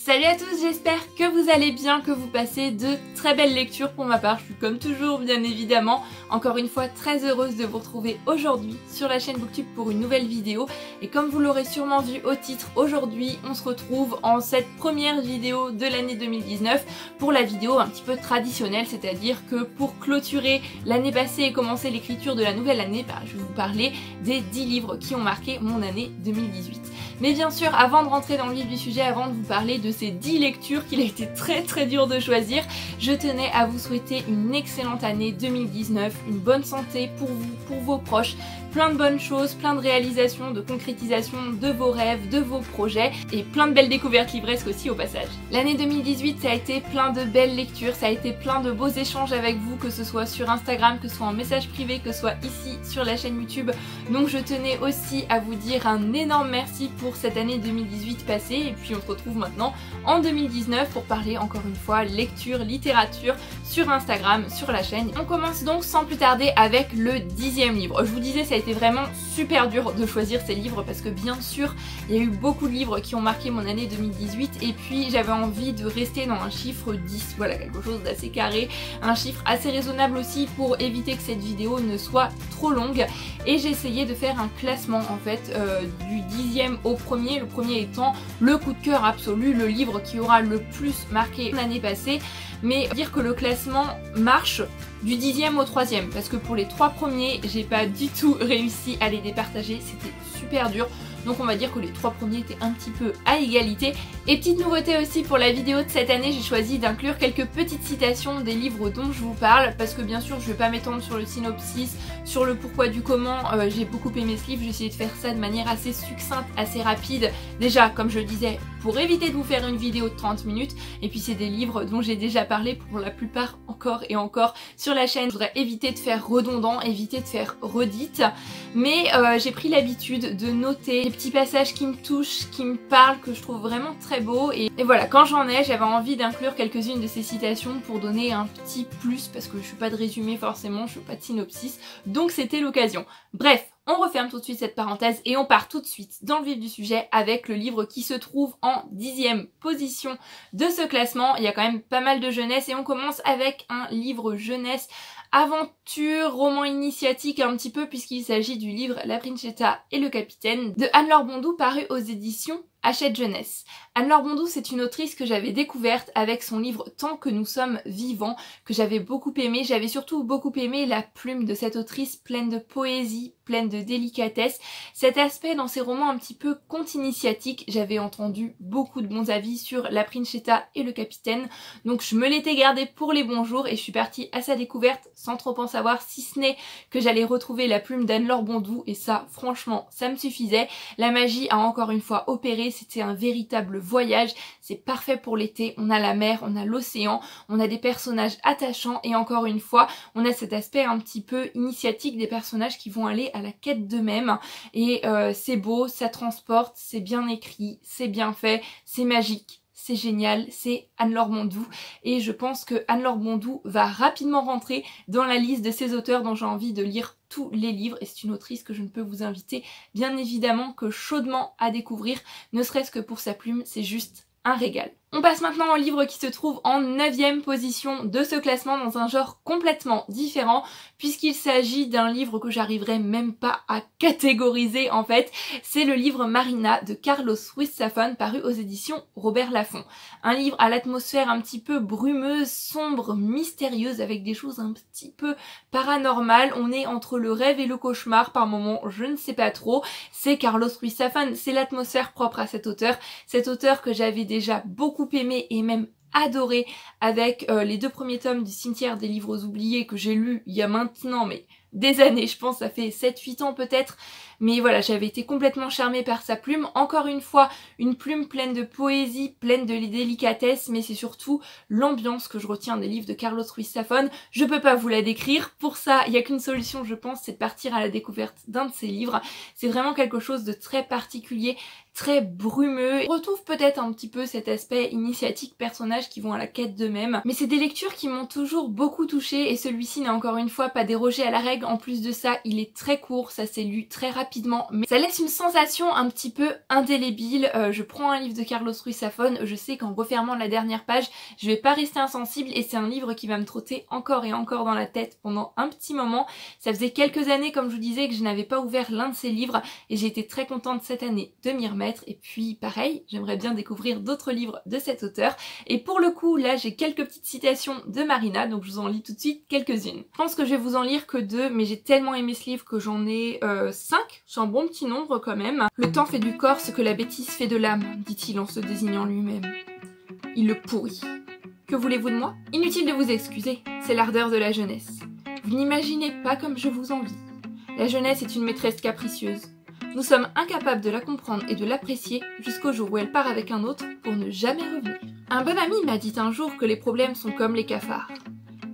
Salut à tous, j'espère que vous allez bien, que vous passez de très belles lectures. Pour ma part, je suis comme toujours bien évidemment encore une fois très heureuse de vous retrouver aujourd'hui sur la chaîne Booktube pour une nouvelle vidéo. Et comme vous l'aurez sûrement vu au titre, aujourd'hui on se retrouve en cette première vidéo de l'année 2019 pour la vidéo un petit peu traditionnelle, c'est-à-dire que pour clôturer l'année passée et commencer l'écriture de la nouvelle année, je vais vous parler des 10 livres qui ont marqué mon année 2018. Mais bien sûr, avant de rentrer dans le vif du sujet, avant de vous parler de ces 10 lectures qu'il a été très dur de choisir, je tenais à vous souhaiter une excellente année 2019, une bonne santé pour vous, pour vos proches, plein de bonnes choses, plein de réalisations, de concrétisation de vos rêves, de vos projets et plein de belles découvertes livresques aussi au passage. L'année 2018, ça a été plein de belles lectures, ça a été plein de beaux échanges avec vous, que ce soit sur Instagram, que ce soit en message privé, que ce soit ici sur la chaîne YouTube. Donc je tenais aussi à vous dire un énorme merci pour cette année 2018 passée et puis on se retrouve maintenant en 2019 pour parler encore une fois lecture, littérature sur Instagram, sur la chaîne. On commence donc sans plus tarder avec le 10e livre. Je vous disais, ça a été vraiment super dur de choisir ces livres parce que bien sûr il y a eu beaucoup de livres qui ont marqué mon année 2018 et puis j'avais envie de rester dans un chiffre 10, voilà, quelque chose d'assez carré, un chiffre assez raisonnable aussi pour éviter que cette vidéo ne soit trop longue et j'ai essayé de faire un classement en fait du 10e au premier, le premier étant le coup de cœur absolu, le livre qui aura le plus marqué l'année passée, mais dire que le classement marche du 10e au 3e parce que pour les 3 premiers j'ai pas du tout réussi à les départager, c'était super dur. Donc on va dire que les 3 premiers étaient un petit peu à égalité. Et petite nouveauté aussi pour la vidéo de cette année, j'ai choisi d'inclure quelques petites citations des livres dont je vous parle. Parce que bien sûr je vais pas m'étendre sur le synopsis, sur le pourquoi du comment. J'ai beaucoup aimé ce livre, j'ai essayé de faire ça de manière assez succincte, assez rapide. Déjà comme je le disais, pour éviter de vous faire une vidéo de 30 minutes. Et puis c'est des livres dont j'ai déjà parlé pour la plupart encore et encore sur la chaîne. Je voudrais éviter de faire redondant, éviter de faire redite. Mais j'ai pris l'habitude de noter les petits passages qui me touchent, qui me parlent, que je trouve vraiment très beaux. Et voilà, quand j'en ai, j'avais envie d'inclure quelques-unes de ces citations pour donner un petit plus, parce que je suis pas de résumé forcément, je suis pas de synopsis, donc c'était l'occasion. Bref, on referme tout de suite cette parenthèse et on part tout de suite dans le vif du sujet avec le livre qui se trouve en 10e position de ce classement. Il y a quand même pas mal de jeunesse et on commence avec un livre jeunesse, aventure, roman initiatique un petit peu puisqu'il s'agit du livre La Princietta et le Capitaine de Anne-Laure Bondou paru aux éditions Hachette Jeunesse. Anne-Laure Bondou, c'est une autrice que j'avais découverte avec son livre Tant que nous sommes vivants, que j'avais beaucoup aimé. J'avais surtout beaucoup aimé la plume de cette autrice pleine de poésie, pleine de délicatesse. Cet aspect dans ses romans un petit peu conte initiatique, j'avais entendu beaucoup de bons avis sur La Princietta et le Capitaine, donc je me l'étais gardé pour les bons jours et je suis partie à sa découverte sans trop en savoir, si ce n'est que j'allais retrouver la plume d'Anne-Laure Bondou et ça, franchement, ça me suffisait. La magie a encore une fois opéré, c'était un véritable voyage, c'est parfait pour l'été, on a la mer, on a l'océan, on a des personnages attachants et encore une fois, on a cet aspect un petit peu initiatique des personnages qui vont aller à la quête d'eux-mêmes et c'est beau, ça transporte, c'est bien écrit, c'est bien fait, c'est magique. C'est génial, c'est Anne-Laure Bondou et je pense que Anne-Laure Bondou va rapidement rentrer dans la liste de ces auteurs dont j'ai envie de lire tous les livres et c'est une autrice que je ne peux vous inviter bien évidemment que chaudement à découvrir, ne serait-ce que pour sa plume, c'est juste un régal. On passe maintenant au livre qui se trouve en 9e position de ce classement dans un genre complètement différent puisqu'il s'agit d'un livre que j'arriverai même pas à catégoriser en fait. C'est le livre Marina de Carlos Ruiz Zafón paru aux éditions Robert Laffont. Un livre à l'atmosphère un petit peu brumeuse, sombre, mystérieuse avec des choses un petit peu paranormales. On est entre le rêve et le cauchemar par moments, je ne sais pas trop. C'est Carlos Ruiz Zafón, c'est l'atmosphère propre à cet auteur que j'avais déjà beaucoup aimé et même adoré avec les 2 premiers tomes du Cimetière des livres oubliés que j'ai lu il y a maintenant mais des années, je pense ça fait 7-8 ans peut-être, mais voilà, j'avais été complètement charmée par sa plume. Encore une fois, une plume pleine de poésie, pleine de délicatesse, mais c'est surtout l'ambiance que je retiens des livres de Carlos Ruiz Zafón. Je peux pas vous la décrire, pour ça il y a qu'une solution je pense, c'est de partir à la découverte d'un de ses livres. C'est vraiment quelque chose de très particulier, très brumeux. On retrouve peut-être un petit peu cet aspect initiatique, personnages qui vont à la quête d'eux-mêmes, mais c'est des lectures qui m'ont toujours beaucoup touchée et celui-ci n'a encore une fois pas dérogé à la règle En plus de ça, il est très court, ça s'est lu très rapidement, mais ça laisse une sensation un petit peu indélébile. Je prends un livre de Carlos Ruiz Zafón, je sais qu'en refermant la dernière page, je vais pas rester insensible et c'est un livre qui va me trotter encore et encore dans la tête pendant un petit moment. Ça faisait quelques années, comme je vous disais, que je n'avais pas ouvert l'un de ces livres et j'ai été très contente cette année de m'y remettre. Et puis pareil, j'aimerais bien découvrir d'autres livres de cet auteur. Et pour le coup, là j'ai quelques petites citations de Marina, donc je vous en lis tout de suite quelques-unes. Je pense que je vais vous en lire que 2, mais j'ai tellement aimé ce livre que j'en ai 5. C'est un bon petit nombre quand même. Le temps fait du corps ce que la bêtise fait de l'âme, dit-il en se désignant lui-même. Il le pourrit. Que voulez-vous de moi? Inutile de vous excuser, c'est l'ardeur de la jeunesse. Vous n'imaginez pas comme je vous envie. La jeunesse est une maîtresse capricieuse. Nous sommes incapables de la comprendre et de l'apprécier jusqu'au jour où elle part avec un autre pour ne jamais revenir. Un bon ami m'a dit un jour que les problèmes sont comme les cafards.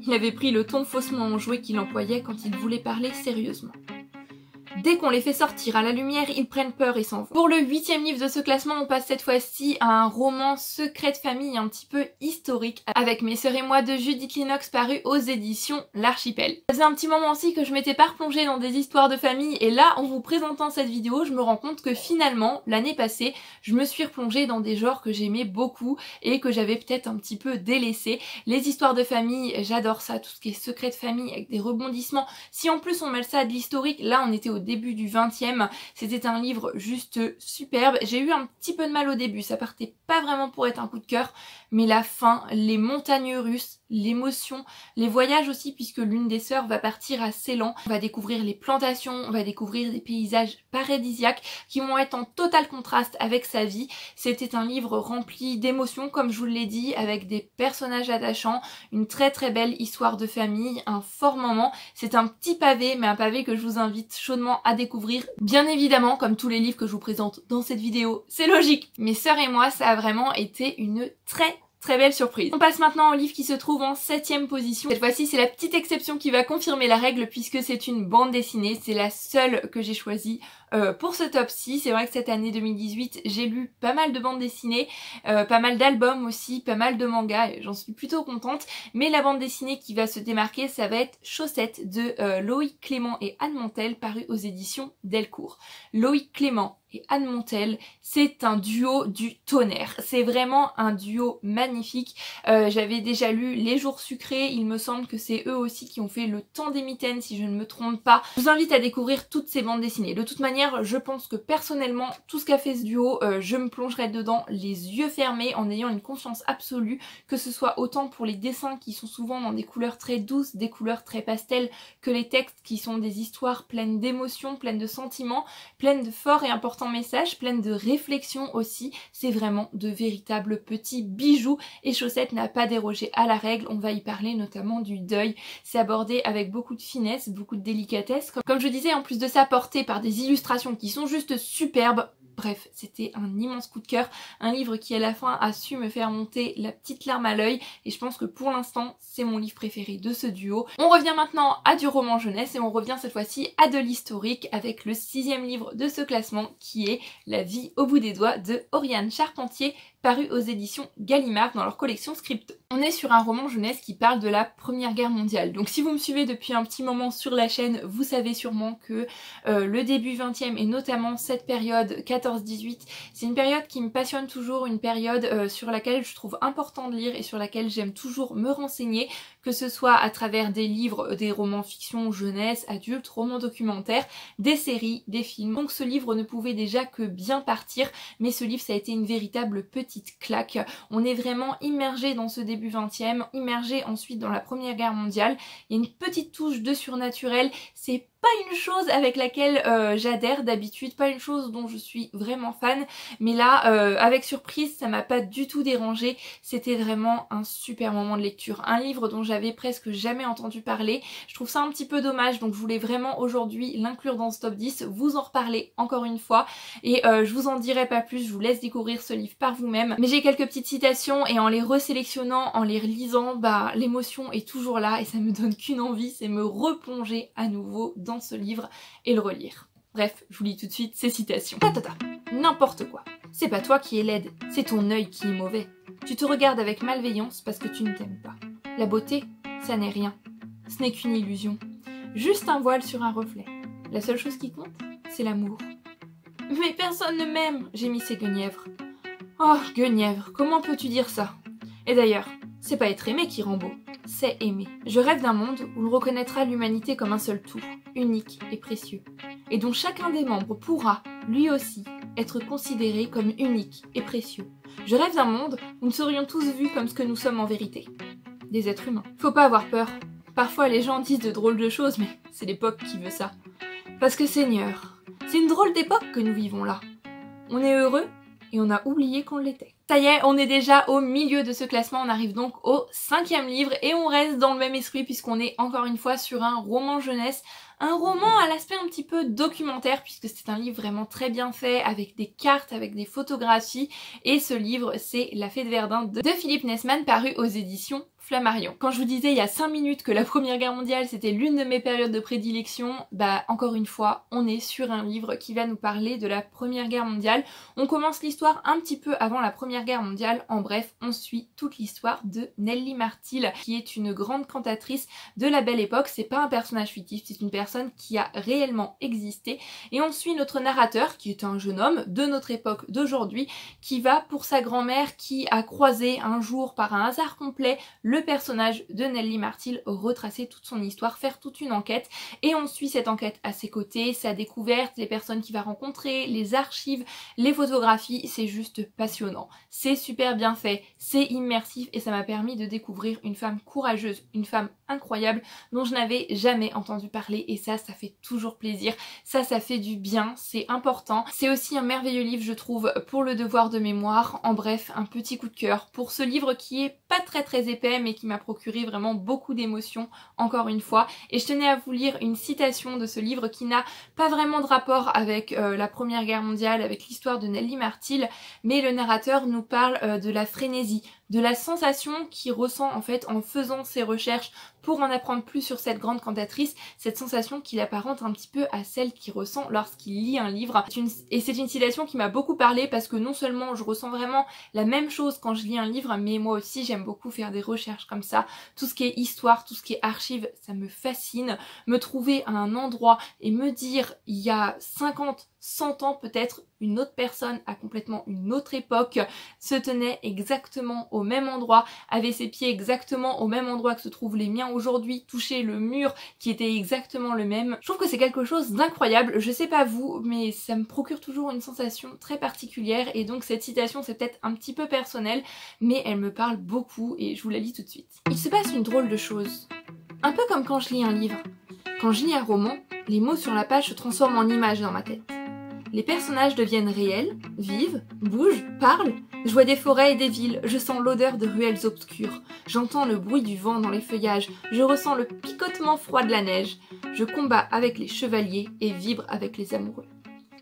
Il avait pris le ton faussement enjoué qu'il employait quand il voulait parler sérieusement. Dès qu'on les fait sortir à la lumière, ils prennent peur et s'en vont. Pour le 8e livre de ce classement, on passe cette fois-ci à un roman secret de famille un petit peu historique avec Mes sœurs et moi de Judith Lennox paru aux éditions L'Archipel. Ça faisait un petit moment aussi que je m'étais pas replongée dans des histoires de famille et là, en vous présentant cette vidéo, je me rends compte que finalement, l'année passée, je me suis replongée dans des genres que j'aimais beaucoup et que j'avais peut-être un petit peu délaissé. Les histoires de famille, j'adore ça, tout ce qui est secret de famille avec des rebondissements. Si en plus on mêle ça à de l'historique, là on était au début du 20e, c'était un livre juste superbe. J'ai eu un petit peu de mal au début, ça partait pas vraiment pour être un coup de cœur, mais la fin, les montagnes russes, l'émotion, les voyages aussi puisque l'une des sœurs va partir à Ceylan, on va découvrir les plantations, on va découvrir des paysages paradisiaques qui vont être en total contraste avec sa vie. C'était un livre rempli d'émotions comme je vous l'ai dit, avec des personnages attachants, une très très belle histoire de famille, un fort moment. C'est un petit pavé, mais un pavé que je vous invite chaudement à découvrir. Bien évidemment, comme tous les livres que je vous présente dans cette vidéo, c'est logique. Mes sœurs et moi, ça a vraiment été une très belle surprise. On passe maintenant au livre qui se trouve en 7e position. Cette fois-ci, c'est la petite exception qui va confirmer la règle puisque c'est une bande dessinée. C'est la seule que j'ai choisie pour ce top-ci. C'est vrai que cette année 2018, j'ai lu pas mal de bandes dessinées, pas mal d'albums aussi, pas mal de mangas, et j'en suis plutôt contente. Mais la bande dessinée qui va se démarquer, ça va être Chaussettes de Loïc Clément et Anne Montel, paru aux éditions Delcourt. Loïc Clément et Anne Montel, c'est un duo du tonnerre. C'est vraiment un duo magnifique. J'avais déjà lu Les Jours Sucrés, il me semble que c'est eux aussi qui ont fait Le Temps des Mitaines si je ne me trompe pas. Je vous invite à découvrir toutes ces bandes dessinées. De toute manière, je pense que personnellement, tout ce qu'a fait ce duo, je me plongerai dedans les yeux fermés en ayant une confiance absolue, que ce soit autant pour les dessins qui sont souvent dans des couleurs très douces, des couleurs très pastel, que les textes qui sont des histoires pleines d'émotions, pleines de sentiments, pleines de forts et importants messages, pleines de réflexions aussi. C'est vraiment de véritables petits bijoux et Chaussettes n'a pas dérogé à la règle. On va y parler notamment du deuil. C'est abordé avec beaucoup de finesse, beaucoup de délicatesse. Comme je disais, en plus de ça, porté par des illustrations qui sont juste superbes. Bref, c'était un immense coup de cœur, un livre qui à la fin a su me faire monter la petite larme à l'œil et je pense que pour l'instant c'est mon livre préféré de ce duo. On revient maintenant à du roman jeunesse et on revient cette fois-ci à de l'historique avec le 6e livre de ce classement qui est La vie au bout des doigts de Oriane Charpentier, paru aux éditions Gallimard dans leur collection Scripto. On est sur un roman jeunesse qui parle de la Première Guerre mondiale. Donc si vous me suivez depuis un petit moment sur la chaîne, vous savez sûrement que le début 20e et notamment cette période 14-18, c'est une période qui me passionne toujours, une période sur laquelle je trouve important de lire et sur laquelle j'aime toujours me renseigner, que ce soit à travers des livres, des romans fiction, jeunesse, adultes, romans documentaires, des séries, des films. Donc ce livre ne pouvait déjà que bien partir, mais ce livre ça a été une véritable petite claque. On est vraiment immergé dans ce début 20e, immergé ensuite dans la Première Guerre mondiale. Il y a une petite touche de surnaturel, c'est pas une chose avec laquelle j'adhère d'habitude, pas une chose dont je suis vraiment fan, mais là avec surprise ça m'a pas du tout dérangé. C'était vraiment un super moment de lecture, un livre dont j'avais presque jamais entendu parler. Je trouve ça un petit peu dommage, donc je voulais vraiment aujourd'hui l'inclure dans ce top 10, vous en reparler encore une fois et je vous en dirai pas plus, je vous laisse découvrir ce livre par vous-même. Mais j'ai quelques petites citations et en les resélectionnant, en les relisant, bah l'émotion est toujours là et ça me donne qu'une envie, c'est me replonger à nouveau dans ce livre et le relire. Bref, je vous lis tout de suite ces citations. N'importe quoi. C'est pas toi qui es laide, c'est ton œil qui est mauvais. Tu te regardes avec malveillance parce que tu ne t'aimes pas. La beauté, ça n'est rien. Ce n'est qu'une illusion. juste un voile sur un reflet. La seule chose qui compte, c'est l'amour. Mais personne ne m'aime, gémissait Guenièvre. Oh, Guenièvre, comment peux-tu dire ça? Et d'ailleurs, c'est pas être aimé qui rend beau, c'est aimer. Je rêve d'un monde où l'on reconnaîtra l'humanité comme un seul tout, unique et précieux, et dont chacun des membres pourra, lui aussi, être considéré comme unique et précieux. Je rêve d'un monde où nous serions tous vus comme ce que nous sommes en vérité, des êtres humains. Faut pas avoir peur. Parfois les gens disent de drôles de choses, mais c'est l'époque qui veut ça. Parce que Seigneur, c'est une drôle d'époque que nous vivons là. On est heureux et on a oublié qu'on l'était. Ça y est, on est déjà au milieu de ce classement, on arrive donc au 5e livre et on reste dans le même esprit puisqu'on est encore une fois sur un roman jeunesse. Un roman à l'aspect un petit peu documentaire puisque c'est un livre vraiment très bien fait avec des cartes, avec des photographies et ce livre c'est La Fée de Verdun de Philippe Nesman paru aux éditions Flammarion. Quand je vous disais il y a 5 minutes que la Première Guerre mondiale c'était l'une de mes périodes de prédilection, bah encore une fois on est sur un livre qui va nous parler de la Première Guerre mondiale. On commence l'histoire un petit peu avant la Première Guerre mondiale, en bref on suit toute l'histoire de Nelly Martil qui est une grande cantatrice de la Belle Époque. C'est pas un personnage fictif, c'est une personne qui a réellement existé et on suit notre narrateur qui est un jeune homme de notre époque d'aujourd'hui qui va pour sa grand-mère qui a croisé un jour par un hasard complet le personnage de Nelly Martil, retracer toute son histoire, faire toute une enquête et on suit cette enquête à ses côtés, sa découverte, les personnes qu'il va rencontrer, les archives, les photographies, c'est juste passionnant. C'est super bien fait, c'est immersif et ça m'a permis de découvrir une femme courageuse, une femme incroyable dont je n'avais jamais entendu parler et ça fait toujours plaisir, ça fait du bien, c'est important. C'est aussi un merveilleux livre je trouve pour le devoir de mémoire, en bref un petit coup de cœur pour ce livre qui est pas très épais mais qui m'a procuré vraiment beaucoup d'émotions encore une fois et je tenais à vous lire une citation de ce livre qui n'a pas vraiment de rapport avec la Première Guerre mondiale, avec l'histoire de Nelly Martil, mais le narrateur nous parle de la frénésie, de la sensation qu'il ressent en fait en faisant ses recherches pour en apprendre plus sur cette grande cantatrice, cette sensation qu'il apparente un petit peu à celle qu'il ressent lorsqu'il lit un livre. Et c'est une citation qui m'a beaucoup parlé parce que non seulement je ressens vraiment la même chose quand je lis un livre, mais moi aussi j'aime beaucoup faire des recherches comme ça. Tout ce qui est histoire, tout ce qui est archives, ça me fascine. Me trouver à un endroit et me dire il y a 50, 100 ans peut-être, une autre personne à complètement une autre époque se tenait exactement au même endroit, avait ses pieds exactement au même endroit que se trouvent les miens aujourd'hui, touchait le mur qui était exactement le même. Je trouve que c'est quelque chose d'incroyable, je sais pas vous, mais ça me procure toujours une sensation très particulière et donc cette citation c'est peut-être un petit peu personnel, mais elle me parle beaucoup et je vous la lis tout de suite. Il se passe une drôle de chose, un peu comme quand je lis un livre. Quand je lis un roman, les mots sur la page se transforment en images dans ma tête. Les personnages deviennent réels, vivent, bougent, parlent. Je vois des forêts et des villes, je sens l'odeur de ruelles obscures. J'entends le bruit du vent dans les feuillages, je ressens le picotement froid de la neige. Je combats avec les chevaliers et vibre avec les amoureux.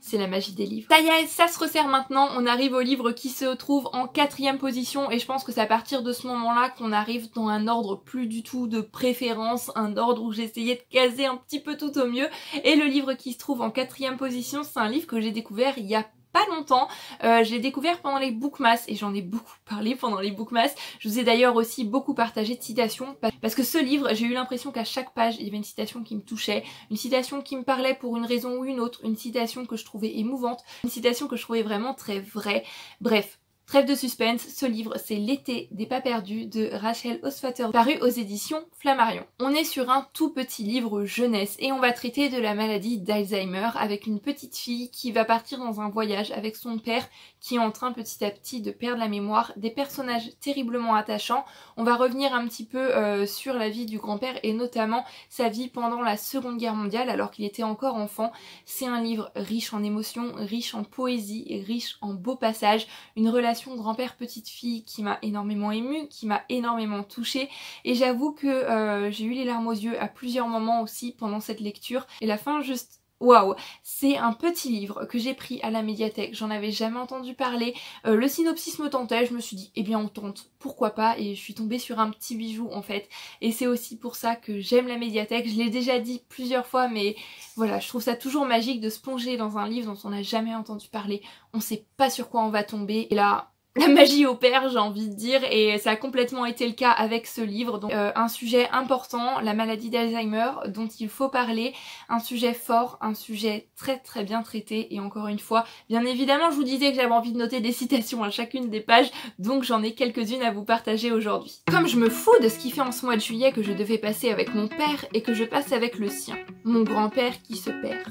C'est la magie des livres. Ça y est, ça se resserre maintenant, on arrive au livre qui se trouve en 4e position et je pense que c'est à partir de ce moment-là qu'on arrive dans un ordre plus du tout de préférence, un ordre où j'essayais de caser un petit peu tout au mieux et le livre qui se trouve en 4e position, c'est un livre que j'ai découvert il y a pas longtemps, je l'ai découvert pendant les Bookmas et j'en ai beaucoup parlé pendant les Bookmas. Je vous ai d'ailleurs aussi beaucoup partagé de citations parce que ce livre, j'ai eu l'impression qu'à chaque page il y avait une citation qui me touchait, une citation qui me parlait pour une raison ou une autre, une citation que je trouvais émouvante, une citation que je trouvais vraiment très vraie. Bref. Trêve de suspense, ce livre c'est L'été des pas perdus de Rachel Osfater paru aux éditions Flammarion. On est sur un tout petit livre jeunesse et on va traiter de la maladie d'Alzheimer avec une petite fille qui va partir dans un voyage avec son père qui est en train petit à petit de perdre la mémoire, des personnages terriblement attachants. On va revenir un petit peu sur la vie du grand-père et notamment sa vie pendant la Seconde Guerre mondiale alors qu'il était encore enfant. C'est un livre riche en émotions, riche en poésie et riche en beaux passages, une relation grand-père petite fille qui m'a énormément émue, qui m'a énormément touchée et j'avoue que j'ai eu les larmes aux yeux à plusieurs moments aussi pendant cette lecture et la fin juste waouh. C'est un petit livre que j'ai pris à la médiathèque, j'en avais jamais entendu parler, le synopsis me tentait, je me suis dit eh bien on tente, pourquoi pas, et je suis tombée sur un petit bijou en fait et c'est aussi pour ça que j'aime la médiathèque. Je l'ai déjà dit plusieurs fois mais voilà, je trouve ça toujours magique de se plonger dans un livre dont on n'a jamais entendu parler, on sait pas sur quoi on va tomber et là la magie opère, j'ai envie de dire, et ça a complètement été le cas avec ce livre. Donc un sujet important, la maladie d'Alzheimer, dont il faut parler, un sujet fort, un sujet très très bien traité, et encore une fois, bien évidemment je vous disais que j'avais envie de noter des citations à chacune des pages, donc j'en ai quelques-unes à vous partager aujourd'hui. Comme je me fous de ce qu'il fait en ce mois de juillet que je devais passer avec mon père et que je passe avec le sien, mon grand-père qui se perd.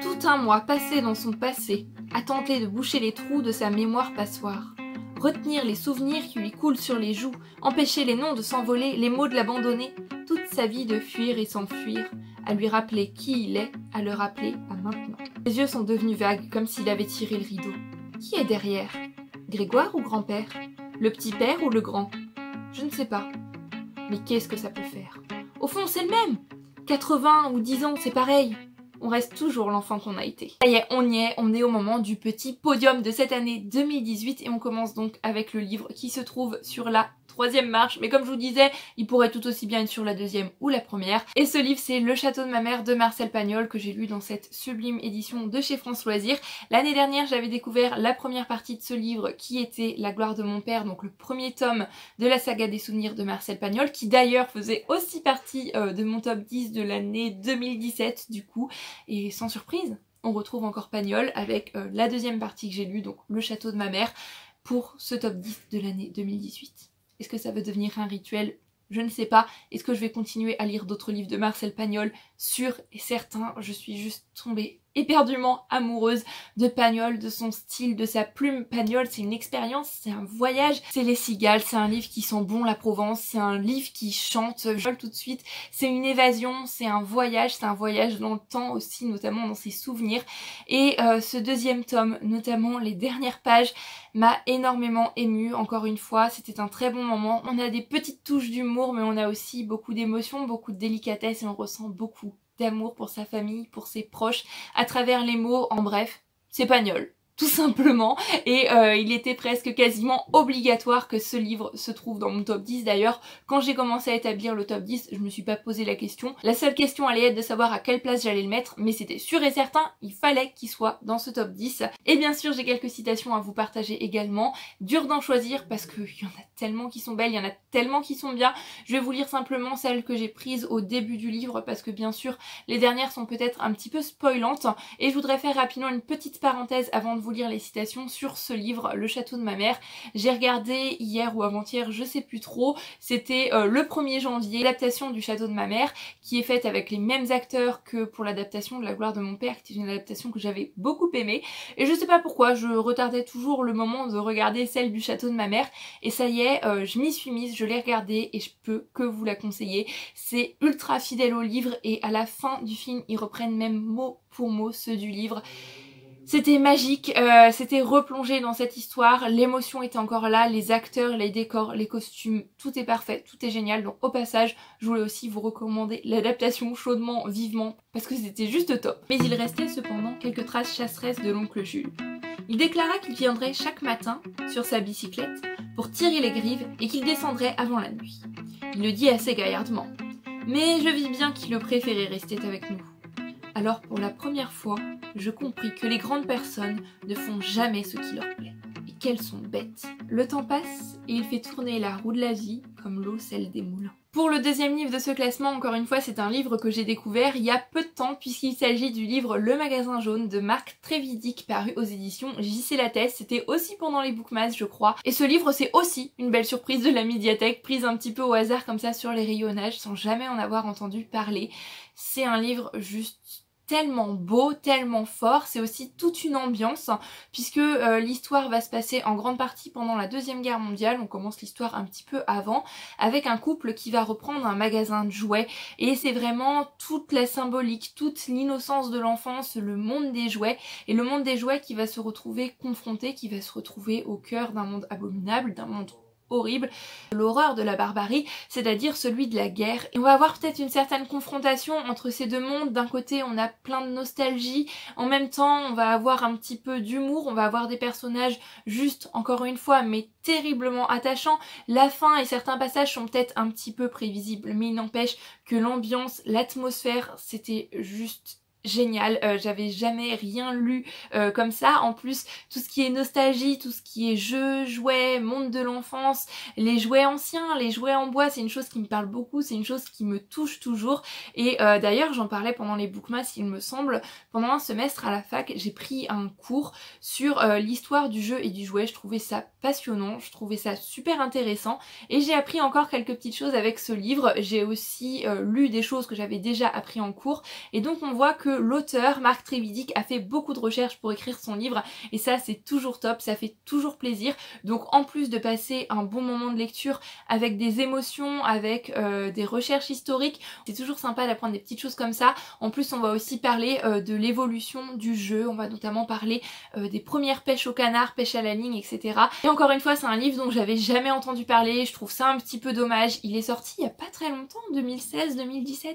Tout un mois passé dans son passé, à tenter de boucher les trous de sa mémoire passoire. Retenir les souvenirs qui lui coulent sur les joues, empêcher les noms de s'envoler, les mots de l'abandonner, toute sa vie de fuir et s'enfuir, à lui rappeler qui il est, à le rappeler à maintenant. Ses yeux sont devenus vagues, comme s'il avait tiré le rideau. Qui est derrière? Grégoire ou grand-père? Le petit père ou le grand? Je ne sais pas. Mais qu'est-ce que ça peut faire? Au fond, c'est le même! 80 ou 10 ans, c'est pareil. On reste toujours l'enfant qu'on a été. Ça y est, on est au moment du petit podium de cette année 2018 et on commence donc avec le livre qui se trouve sur la 3e marche, mais comme je vous disais, il pourrait tout aussi bien être sur la 2e ou la 1re. Et ce livre, c'est Le Château de ma mère de Marcel Pagnol, que j'ai lu dans cette sublime édition de chez France Loisirs. L'année dernière, j'avais découvert la première partie de ce livre qui était La gloire de mon père, donc le premier tome de la saga des souvenirs de Marcel Pagnol, qui d'ailleurs faisait aussi partie de mon top 10 de l'année 2017 du coup, et sans surprise, on retrouve encore Pagnol avec la 2e partie que j'ai lue, donc Le Château de ma mère, pour ce top 10 de l'année 2018. Est-ce que ça va devenir un rituel? Je ne sais pas. Est-ce que je vais continuer à lire d'autres livres de Marcel Pagnol? Sûr et certain, je suis juste tombée éperdument amoureuse de Pagnol, de son style, de sa plume. Pagnol, c'est une expérience, c'est un voyage. C'est Les Cigales, c'est un livre qui sent bon la Provence, c'est un livre qui chante, je vole tout de suite. C'est une évasion, c'est un voyage dans le temps aussi, notamment dans ses souvenirs. Et ce 2e tome, notamment les dernières pages, m'a énormément émue. Encore une fois, c'était un très bon moment. On a des petites touches d'humour, mais on a aussi beaucoup d'émotions, beaucoup de délicatesse et on ressent beaucoup d'amour pour sa famille, pour ses proches, à travers les mots. En bref, c'est Pagnol, tout simplement, et il était presque quasiment obligatoire que ce livre se trouve dans mon top 10. D'ailleurs, quand j'ai commencé à établir le top 10, je me suis pas posé la question. La seule question allait être de savoir à quelle place j'allais le mettre, mais c'était sûr et certain, il fallait qu'il soit dans ce top 10. Et bien sûr, j'ai quelques citations à vous partager également. Dur d'en choisir parce qu'il y en a tellement qui sont belles, il y en a tellement qui sont bien. Je vais vous lire simplement celles que j'ai prises au début du livre parce que bien sûr, les dernières sont peut-être un petit peu spoilantes. Et je voudrais faire rapidement une petite parenthèse avant de vous lire les citations sur ce livre, Le Château de ma mère. J'ai regardé hier ou avant-hier, je sais plus trop, c'était le 1er janvier, l'adaptation du Château de ma mère, qui est faite avec les mêmes acteurs que pour l'adaptation de La gloire de mon père, qui est une adaptation que j'avais beaucoup aimée. Et je sais pas pourquoi, je retardais toujours le moment de regarder celle du Château de ma mère, et ça y est, je m'y suis mise, je l'ai regardée, et je peux que vous la conseiller. C'est ultra fidèle au livre, et à la fin du film, ils reprennent même mot pour mot ceux du livre. C'était magique, c'était replongé dans cette histoire, l'émotion était encore là, les acteurs, les décors, les costumes, tout est parfait, tout est génial. Donc au passage, je voulais aussi vous recommander l'adaptation chaudement, vivement, parce que c'était juste top. Mais il restait cependant quelques traces chasseresses de l'oncle Jules. Il déclara qu'il viendrait chaque matin sur sa bicyclette pour tirer les grives et qu'il descendrait avant la nuit. Il le dit assez gaillardement. Mais je vis bien qu'il le préférait rester avec nous. Alors pour la première fois, je compris que les grandes personnes ne font jamais ce qui leur plaît. Et qu'elles sont bêtes. Le temps passe et il fait tourner la roue de la vie comme l'eau celle des moulins. Pour le 2e livre de ce classement, encore une fois, c'est un livre que j'ai découvert il y a peu de temps puisqu'il s'agit du livre Le Magasin Jaune de Marc Trévidic paru aux éditions J.C. Lattès. C'était aussi pendant les Bookmas, je crois. Et ce livre, c'est aussi une belle surprise de la médiathèque, prise un petit peu au hasard comme ça sur les rayonnages sans jamais en avoir entendu parler. C'est un livre juste tellement beau, tellement fort, c'est aussi toute une ambiance puisque l'histoire va se passer en grande partie pendant la 2e guerre mondiale. On commence l'histoire un petit peu avant avec un couple qui va reprendre un magasin de jouets et c'est vraiment toute la symbolique, toute l'innocence de l'enfance, le monde des jouets et le monde des jouets qui va se retrouver confronté, qui va se retrouver au cœur d'un monde abominable, d'un monde horrible, l'horreur de la barbarie, c'est-à-dire celui de la guerre. Et on va avoir peut-être une certaine confrontation entre ces deux mondes. D'un côté, on a plein de nostalgie, en même temps, on va avoir un petit peu d'humour, on va avoir des personnages juste, encore une fois, mais terriblement attachants. La fin et certains passages sont peut-être un petit peu prévisibles, mais il n'empêche que l'ambiance, l'atmosphère, c'était juste génial, j'avais jamais rien lu comme ça. En plus, tout ce qui est nostalgie, tout ce qui est jeux, jouets, monde de l'enfance, les jouets anciens, les jouets en bois, c'est une chose qui me parle beaucoup, c'est une chose qui me touche toujours. Et d'ailleurs, j'en parlais pendant les Bookmas, il me semble, pendant un semestre à la fac, j'ai pris un cours sur l'histoire du jeu et du jouet. Je trouvais ça passionnant, je trouvais ça super intéressant et j'ai appris encore quelques petites choses avec ce livre. J'ai aussi lu des choses que j'avais déjà appris en cours et donc on voit que l'auteur Marc Trévidic a fait beaucoup de recherches pour écrire son livre et ça c'est toujours top, ça fait toujours plaisir. Donc en plus de passer un bon moment de lecture avec des émotions, avec des recherches historiques, c'est toujours sympa d'apprendre des petites choses comme ça. En plus on va aussi parler de l'évolution du jeu, on va notamment parler des premières pêches au canard, pêche à la ligne, etc. Et encore une fois c'est un livre dont j'avais jamais entendu parler, je trouve ça un petit peu dommage. Il est sorti il y a pas très longtemps, 2016-2017,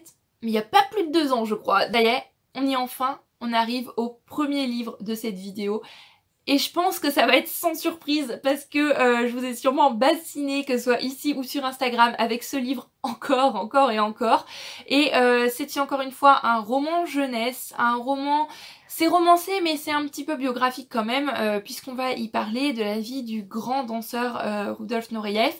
mais il y a pas plus de 2 ans je crois. D'ailleurs, on y est enfin, on arrive au premier livre de cette vidéo. Et je pense que ça va être sans surprise parce que je vous ai sûrement bassiné, que ce soit ici ou sur Instagram, avec ce livre encore et encore. Et c'est encore une fois un roman jeunesse, un roman... C'est romancé mais c'est un petit peu biographique quand même puisqu'on va y parler de la vie du grand danseur Rudolf Nureyev.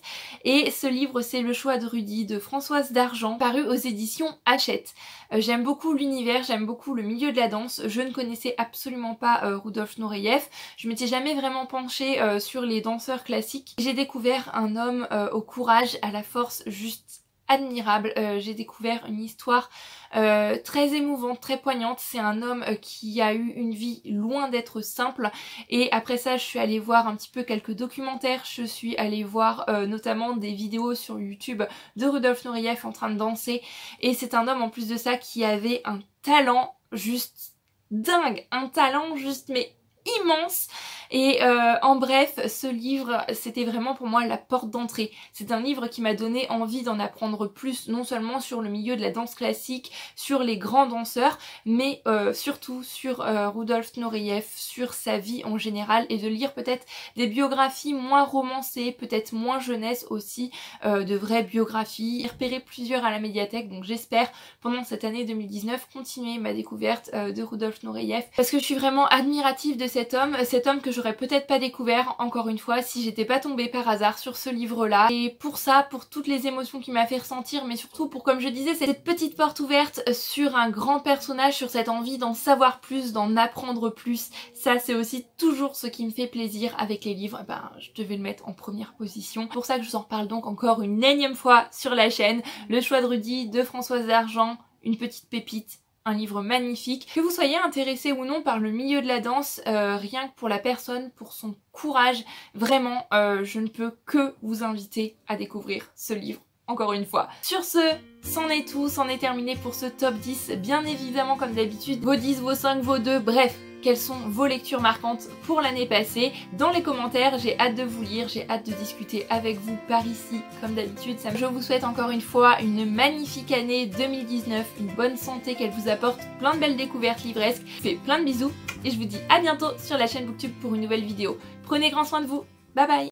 Et ce livre c'est Le choix de Rudy de Françoise Dargent, paru aux éditions Hachette. J'aime beaucoup l'univers, j'aime beaucoup le milieu de la danse. Je ne connaissais absolument pas Rudolf Nureyev. Je m'étais jamais vraiment penchée sur les danseurs classiques. J'ai découvert un homme au courage, à la force juste admirable. J'ai découvert une histoire très émouvante, très poignante. C'est un homme qui a eu une vie loin d'être simple et après ça je suis allée voir un petit peu quelques documentaires, je suis allée voir notamment des vidéos sur YouTube de Rudolf Nureyev en train de danser et c'est un homme en plus de ça qui avait un talent juste dingue, un talent juste mais immense. Et en bref, ce livre c'était vraiment pour moi la porte d'entrée. C'est un livre qui m'a donné envie d'en apprendre plus, non seulement sur le milieu de la danse classique, sur les grands danseurs, mais surtout sur Rudolf Nureyev, sur sa vie en général, et de lire peut-être des biographies moins romancées, peut-être moins jeunesse aussi, de vraies biographies. J'ai repéré plusieurs à la médiathèque, donc j'espère pendant cette année 2019 continuer ma découverte de Rudolf Nureyev, parce que je suis vraiment admirative de cet homme que j'aurais peut-être pas découvert encore une fois si j'étais pas tombée par hasard sur ce livre là. Et pour ça, pour toutes les émotions qu'il m'a fait ressentir, mais surtout pour, comme je disais, cette petite porte ouverte sur un grand personnage, sur cette envie d'en savoir plus, d'en apprendre plus, ça c'est aussi toujours ce qui me fait plaisir avec les livres. Ben je devais le mettre en première position. Pour ça que je vous en reparle donc encore une énième fois sur la chaîne. Le choix de Rudy de Françoise Dargent, une petite pépite. Un livre magnifique. Que vous soyez intéressé ou non par le milieu de la danse, rien que pour la personne, pour son courage, vraiment, je ne peux que vous inviter à découvrir ce livre. Encore une fois. Sur ce, c'en est tout, c'en est terminé pour ce top 10. Bien évidemment, comme d'habitude, vos 10, vos 5, vos 2, bref, quelles sont vos lectures marquantes pour l'année passée? Dans les commentaires, j'ai hâte de vous lire, j'ai hâte de discuter avec vous par ici, comme d'habitude. Je vous souhaite encore une fois une magnifique année 2019, une bonne santé, qu'elle vous apporte plein de belles découvertes livresques. Je vous fais plein de bisous et je vous dis à bientôt sur la chaîne Booktube pour une nouvelle vidéo. Prenez grand soin de vous, bye bye!